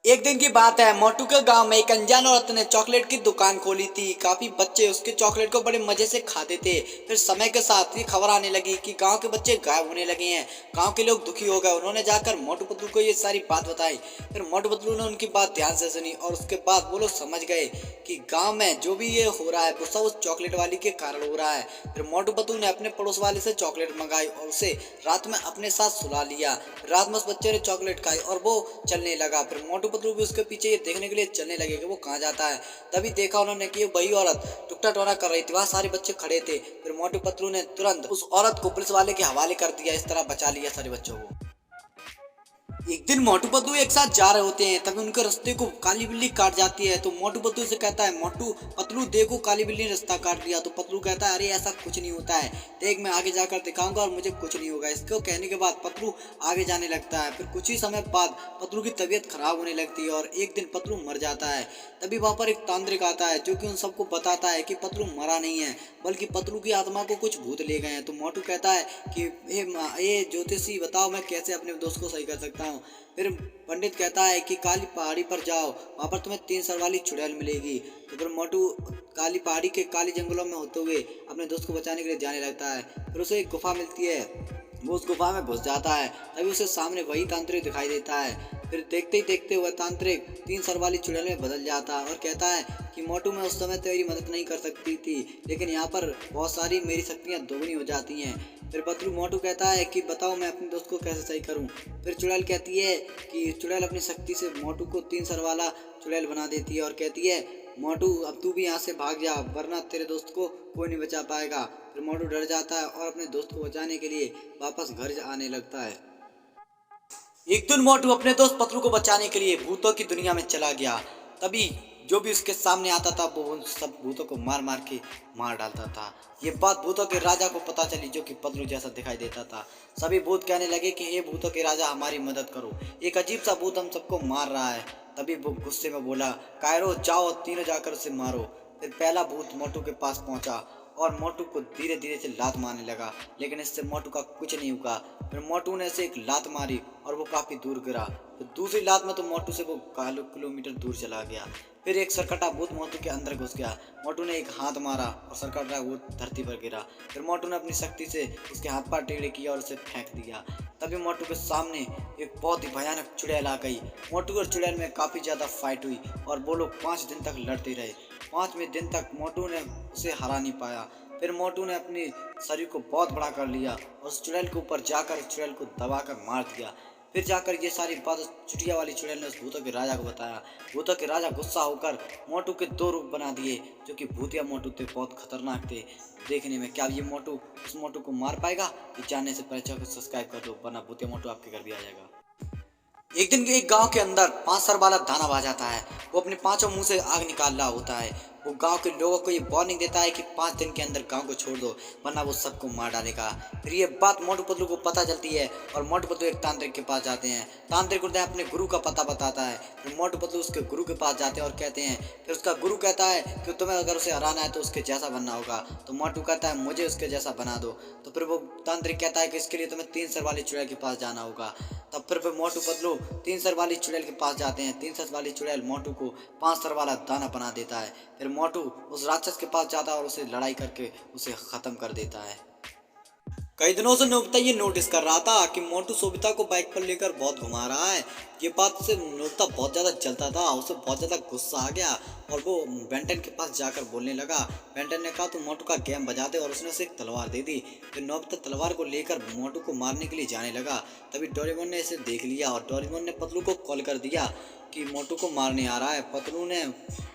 एक दिन की बात है। मोटू के गांव में एक अनजान औरत ने चॉकलेट की दुकान खोली थी। काफी बच्चे उसके चॉकलेट को बड़े मजे से खाते थे। फिर समय के साथ ये खबर आने लगी कि गांव के बच्चे गायब होने लगे हैं। गांव के लोग दुखी हो गए। उन्होंने जाकर मोटू पतलू को ये सारी बात बताई। फिर मोटू पतलू ने उनकी बात ध्यान से सुनी और उसके बाद वो लोग समझ गए कि गाँव में जो भी ये हो रहा है वो सब उस चॉकलेट वाली के कारण हो रहा है। फिर मोटू पतलू ने अपने पड़ोस वाले से चॉकलेट मंगाई और उसे रात में अपने साथ सुला लिया। रात में उस बच्चे ने चॉकलेट खाई और वो चलने लगा। फिर मोटू पतलू भी उसके पीछे ये देखने के लिए चलने लगे कि वो कहाँ जाता है। तभी देखा उन्होंने कि वही औरत टुकड़ा टोना कर रही थी। वहाँ सारे बच्चे खड़े थे। फिर मोटू पतलू ने तुरंत उस औरत को पुलिस वाले के हवाले कर दिया। इस तरह बचा लिया सारे बच्चों को। एक दिन मोटू पतलू एक साथ जा रहे होते हैं, तभी उनके रास्ते को काली बिल्ली काट जाती है। तो मोटू पतलू से कहता है, मोटू पतलू देखो काली बिल्ली ने रास्ता काट दिया। तो पतलू कहता है, अरे ऐसा कुछ नहीं होता है, देख मैं आगे जाकर दिखाऊंगा और मुझे कुछ नहीं होगा। इसको कहने के बाद पतलू आगे जाने लगता है। फिर कुछ ही समय बाद पतलू की तबीयत खराब होने लगती है और एक दिन पतलू मर जाता है। तभी वहाँ पर एक तांत्रिक आता है जो कि उन सबको बताता है कि पतलू मरा नहीं है, बल्कि पतलू की आत्मा को कुछ भूत ले गए हैं। तो मोटू कहता है कि ये ज्योतिषी बताओ मैं कैसे अपने दोस्त को सही कर सकता हूँ। फिर पंडित कहता है कि काली पहाड़ी पर जाओ, वहाँ पर तुम्हें 3 सर वाली चुड़ैल मिलेगी। तो फिर मोटू काली पहाड़ी के काली जंगलों में होते हुए अपने दोस्त को बचाने के लिए जाने लगता है। फिर उसे एक गुफा मिलती है, वो उस गुफा में घुस जाता है। तभी उसे सामने वही तांत्रिक दिखाई देता है। फिर देखते ही देखते हुए तांत्रिक 3 सर वाली चुड़ैल में बदल जाता है और कहता है कि मोटू मैं उस समय तेरी मदद नहीं कर सकती थी, लेकिन यहाँ पर बहुत सारी मेरी शक्तियाँ दोगुनी हो जाती हैं। फिर पतलू मोटू कहता है कि बताओ मैं अपने दोस्त को कैसे सही करूं। फिर चुड़ैल कहती है कि चुड़ैल अपनी शक्ति से मोटू को 3 सर वाला चुड़ैल बना देती है और कहती है, मोटू अब तू भी यहाँ से भाग जा, वरना तेरे दोस्त को कोई नहीं बचा पाएगा। फिर मोटू डर जाता है और अपने दोस्त को बचाने के लिए वापस घर आने लगता है। एक दिन मोटू अपने दोस्त पतलू को बचाने के लिए भूतों की दुनिया में चला गया। तभी जो भी उसके सामने आता था वो उन सब भूतों को मार मार के मार डालता था। ये बात भूतों के राजा को पता चली, जो कि पतलू जैसा दिखाई देता था। सभी भूत कहने लगे कि हे भूतों के राजा हमारी मदद करो, एक अजीब सा भूत हम सबको मार रहा है। तभी वो गुस्से में बोला, कायरो जाओ तीनों जाकर उसे मारो। फिर पहला भूत मोटू के पास पहुंचा और मोटू को धीरे धीरे से लात मारने लगा, लेकिन इससे मोटू का कुछ नहीं हुआ। फिर मोटू ने इसे एक लात मारी और वो काफी दूर गिरा। फिर दूसरी लात में तो मोटू से वो किलोमीटर दूर चला गया। फिर एक सरकटा भूत मोटू के अंदर घुस गया। मोटू ने एक हाथ मारा और सरकटा भूत धरती पर गिरा। फिर मोटू ने अपनी शक्ति से उसके हाथ पैर टेढ़े किया और उसे फेंक दिया। तभी मोटू के सामने एक बहुत ही भयानक चुड़ैल आ गई। मोटू और चुड़ैल में काफी ज्यादा फाइट हुई और वो लोग 5 दिन तक लड़ते रहे। 5वें दिन तक मोटू ने उसे हरा नहीं पाया। फिर मोटू ने अपने शरीर को बहुत बड़ा कर लिया और उस चुड़ैल के ऊपर जाकर उस चुड़ैल को दबाकर मार दिया। फिर जाकर ये सारी बात उस चुटिया वाली चुड़ैल ने उस भूतों के राजा को बताया। भूतों के राजा गुस्सा होकर मोटू के 2 रूप बना दिए, जो कि भूतिया मोटू थे, बहुत खतरनाक थे देखने में। क्या ये मोटू उस मोटू को मार पाएगा? ये जानने से पहले चैनल को सब्सक्राइब कर दो, वरना भूतिया मोटू आपके घर भी आ जाएगा। एक दिन के एक गांव के अंदर 5 सर वाला दानव आ जाता है। वो अपने 5 मुंह से आग निकाल रहा होता है। वो गांव के लोगों को ये वार्निंग देता है कि 5 दिन के अंदर गांव को छोड़ दो, वरना वो सबको मार डालेगा। फिर ये बात मोटू पतलू को पता चलती है और मोटू पतलू एक तांत्रिक के पास जाते हैं। तांत्रिक उन्हें अपने गुरु का पता बताता है। फिर मोटू पतलू उसके गुरु के पास जाते हैं और कहते हैं, फिर उसका गुरु कहता है कि तुम्हें अगर उसे हराना है तो उसके जैसा बनना होगा। तो मोटू कहता है मुझे उसके जैसा बना दो। तो फिर वो तांत्रिक कहता है कि इसके लिए तुम्हें 3 सर वाली चुड़ैल के पास जाना होगा। तब फिर मोटू पतलू 3 सर वाली चुड़ैल के पास जाते हैं। 3 सर वाली चुड़ैल मोटू को 5 सर वाला दाना बना देता है। फिर मोटू उस राक्षस के पास जाता है और उसे लड़ाई करके उसे खत्म कर देता है। कई दिनों से नोबिता ये नोटिस कर रहा था कि मोटू सोबिता को बाइक पर लेकर बहुत घुमा रहा है। ये बात से नोबिता बहुत ज़्यादा जलता था, उसे बहुत ज़्यादा गुस्सा आ गया और वो बेंटन के पास जाकर बोलने लगा। बेंटन ने कहा तू मोटू का गेम बजा दे और उसने उसे एक तलवार दे दी। फिर नोबिता तलवार को लेकर मोटू को मारने के लिए जाने लगा। तभी डोरेमोन ने इसे देख लिया और डोरेमोन ने पतलू को कॉल कर दिया कि मोटू को मारने आ रहा है। पतलू ने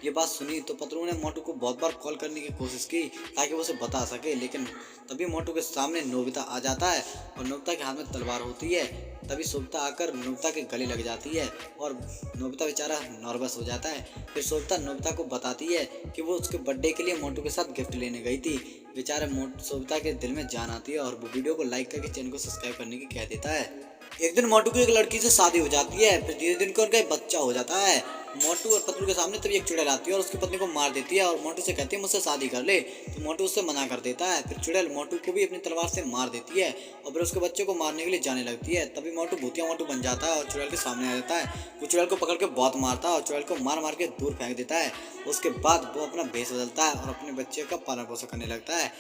ये बात सुनी तो पतलू ने मोटू को बहुत बार कॉल करने की कोशिश की ताकि वो उसे बता सके, लेकिन तभी मोटू के सामने नोबिता आ जाता है और नोबिता के हाथ में तलवार होती है। तभी सोबिता आकर नोबिता के गले लग जाती है और नोबिता बेचारा नर्वस हो जाता है। फिर सोबिता नोबिता को बताती है कि वो उसके बर्थडे के लिए मोटू के साथ गिफ्ट लेने गई थी। बेचारे सोबिता के दिल में जान आती है और वो वीडियो को लाइक करके चैनल को सब्सक्राइब करने की कह देता है। एक दिन मोटू की एक लड़की से शादी हो जाती है। फिर धीरे धीरे उनका एक बच्चा हो जाता है। मोटू और पतलू के सामने तभी एक चुड़ैल आती है और उसकी पत्नी को मार देती है और मोटू से कहती है मुझसे शादी कर ले। तो मोटू उससे मना कर देता है। फिर चुड़ैल मोटू को भी अपनी तलवार से मार देती है और फिर उसके बच्चे को मारने के लिए जाने लगती है। तभी मोटू भूतिया मोटू बन जाता है और चुड़ैल के सामने आ जाता है। वो चुड़ैल को पकड़ के बहुत मारता है और चुड़ैल को मार मार के दूर फेंक देता है। उसके बाद वो अपना भेष बदलता है और अपने बच्चे का पालन पोषण करने लगता है।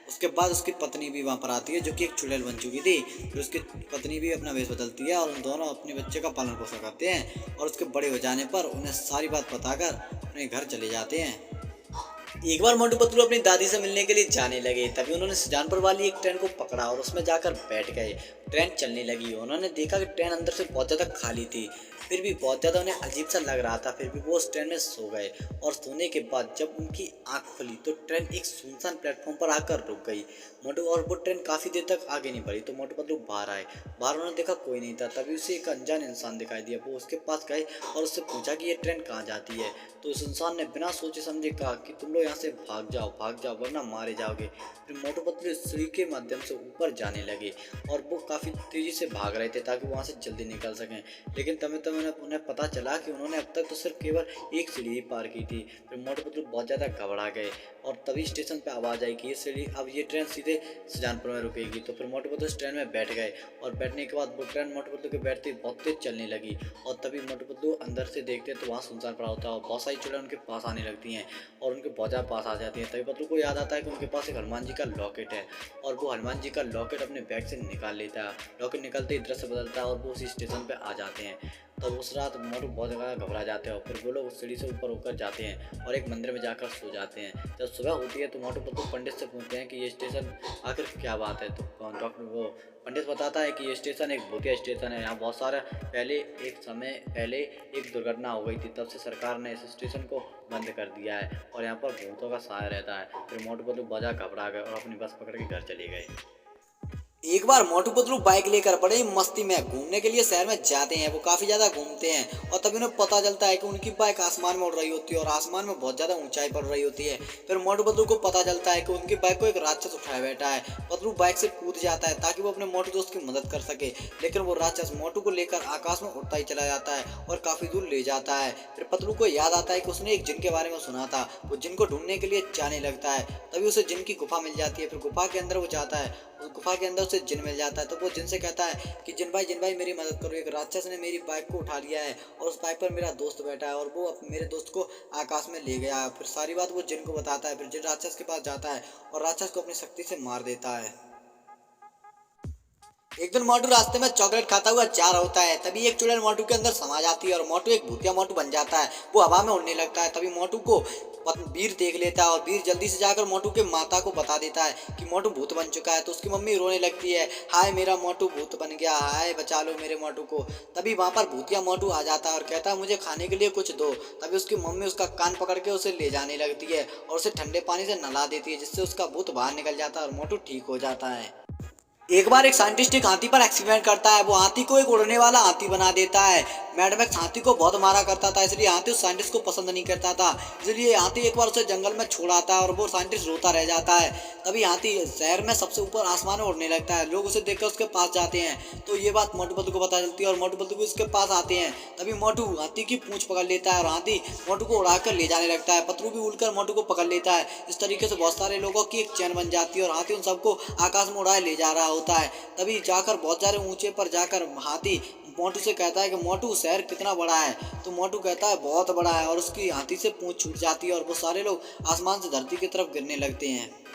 उसके बाद उसकी पत्नी भी वहाँ पर आती है जो कि एक चुड़ैल बन चुकी थी। फिर उसकी पत्नी भी अपना वेश बदलती है और उन दोनों अपने बच्चे का पालन पोषण करते हैं और उसके बड़े हो जाने पर उन्हें सारी बात बताकर अपने घर चले जाते हैं। एक बार मोटू पतलू अपनी दादी से मिलने के लिए जाने लगे, तभी उन्होंने सुजानपुर वाली एक ट्रेन को पकड़ा और उसमें जाकर बैठ गए। ट्रेन चलने लगी। उन्होंने देखा कि ट्रेन अंदर से बहुत ज़्यादा खाली थी, फिर भी बहुत ज़्यादा उन्हें अजीब सा लग रहा था। फिर भी वो उस ट्रेन में सो गए और सोने के बाद जब उनकी आँख खुली तो ट्रेन एक सुनसान प्लेटफॉर्म पर आकर रुक गई। मोटू और वो ट्रेन काफ़ी देर तक आगे नहीं बढ़ी तो मोटू पतलू बाहर आए। बाहर उन्होंने देखा कोई नहीं था। तभी उसे एक अनजान इंसान दिखाई दिया। वो उसके पास गए और उससे पूछा कि ये ट्रेन कहाँ जाती है। तो उस इंसान ने बिना सोचे समझे कहा कि तुम लोग यहाँ से भाग जाओ वरना मारे जाओगे। फिर मोटू पतलू सीढ़ी के माध्यम से ऊपर जाने लगे और वो काफ़ी तेज़ी से भाग रहे थे ताकि वहाँ से जल्दी निकल सकें। लेकिन तभी उन्हें पता चला कि उन्होंने अब तक तो सिर्फ केवल एक सीढ़ी पार की थी। फिर मोटू पतलू बहुत ज़्यादा घबरा गए और तभी स्टेशन पे आवाज़ आई कि ये सीढ़ी अब ये ट्रेन सीधे सुजानपुर में रुकेगी। तो फिर मोटू पतलू उस ट्रेन में बैठ गए और बैठने के बाद वो ट्रेन मोटू पतलू के बैठते ही बहुत तेज चलने लगी और तभी मोटू पतलू अंदर से देखते तो वहाँ सुनसान पड़ा होता है और बहुत सारी चुड़ैल उनके पास आने लगती हैं और उनके बहुत ज़्यादा पास आ जाती हैं। तभी पतलू को याद आता है कि उनके पास एक हनुमान जी का लॉकेट है और वो हनुमान जी का लॉकेट अपने बैग से निकाल लेता है। लॉकेट निकलते ही दृश्य बदलता है और वो उसी स्टेशन पर आ जाते हैं। तो उस रात मोटू बहुत ज़्यादा घबरा जाते हैं और फिर वो लोग उस सीढ़ी से ऊपर होकर जाते हैं और एक मंदिर में जाकर सो जाते हैं। जब सुबह होती है तो मोटू पतलू पंडित से पूछते हैं कि ये स्टेशन आखिर क्या बात है। तो डॉक्टर वो पंडित बताता है कि ये स्टेशन एक भूतिया स्टेशन है। यहाँ बहुत सारा एक समय पहले एक दुर्घटना हो गई थी, तब से सरकार ने इस स्टेशन को बंद कर दिया है और यहाँ पर भूतों का सहाय रहता है। फिर मोटू पतलू बहुत ज़्यादा घबरा गए और अपनी बस पकड़ के घर चले गए। एक बार मोटू पतलू बाइक लेकर बड़े ही मस्ती में घूमने के लिए शहर में जाते हैं। वो काफी ज्यादा घूमते हैं और तभी उन्हें पता चलता है कि उनकी बाइक आसमान में उड़ रही होती है और आसमान में बहुत ज्यादा ऊंचाई पर रही होती है। फिर मोटू पतलू को पता चलता है कि उनकी बाइक को एक राक्षस उठाए बैठा है। पतलू बाइक से कूद जाता है ताकि वो अपने मोटू दोस्त की मदद कर सके, लेकिन वो राक्षस मोटू को लेकर आकाश में उड़ता ही चला जाता है और काफी दूर ले जाता है। फिर पतलू को याद आता है कि उसने एक जिन के बारे में सुना था। वो जिन को ढूंढने के लिए जाने लगता है। तभी उसे जिन की गुफा मिल जाती है। फिर गुफा के अंदर वो जाता है। उस गुफा के अंदर उसे जिन मिल जाता है। तो वो जिन से कहता है कि जिन भाई मेरी मदद करो, एक राक्षस ने मेरी बाइक को उठा लिया है और उस बाइक पर मेरा दोस्त बैठा है और वो मेरे दोस्त को आकाश में ले गया है। फिर सारी बात वो जिन को बताता है। फिर जिन राक्षस के पास जाता है और राक्षस को अपनी शक्ति से मार देता है। एक दिन मोटू रास्ते में चॉकलेट खाता हुआ जा रहा होता है। तभी एक चुड़ैल मोटू के अंदर समा जाती है और मोटू एक भूतिया मोटू बन जाता है। वो हवा में उड़ने लगता है। तभी मोटू को वीर देख लेता है और वीर जल्दी से जाकर मोटू के माता को बता देता है कि मोटू भूत बन चुका है। तो उसकी मम्मी रोने लगती है, हाय मेरा मोटू भूत बन गया, हाय बचा लो मेरे मोटू को। तभी वहाँ पर भूतिया मोटू आ जाता है और कहता है मुझे खाने के लिए कुछ दो। तभी उसकी मम्मी उसका कान पकड़ के उसे ले जाने लगती है और उसे ठंडे पानी से नहला देती है, जिससे उसका भूत बाहर निकल जाता है और मोटू ठीक हो जाता है। एक बार एक साइंटिस्ट एक हाथी पर एक्सपेरिमेंट करता है। वो हाथी को एक उड़ने वाला हाथी बना देता है। मैड मैक्स हाथी को बहुत मारा करता था, इसलिए हाथी उस साइंटिस्ट को पसंद नहीं करता था। इसलिए हाथी एक बार उसे जंगल में छोड़ आता है और वो साइंटिस्ट रोता रह जाता है। तभी हाथी शहर में सबसे ऊपर आसमान में उड़ने लगता है। लोग उसे देखकर उसके पास जाते हैं। तो ये बात मोटू पतलू को पता चलती है और मोटू पतलू भी उसके पास आते हैं। तभी मोटू हाथी की पूंछ पकड़ लेता है और हाथी मोटू को उड़ाकर ले जाने लगता है। पतलू भी उड़कर मोटू को पकड़ लेता है। इस तरीके से बहुत सारे लोगों की एक चैन बन जाती है और हाथी उन सबको आकाश में उड़ाए ले जा रहा होता है। तभी जाकर बहुत सारे ऊंचे पर जाकर हाथी मोटू से कहता है कि मोटू शहर कितना बड़ा है। तो मोटू कहता है बहुत बड़ा है और उसकी हाथी से पूंछ छूट जाती है और वो सारे लोग आसमान से धरती की तरफ गिरने लगते हैं।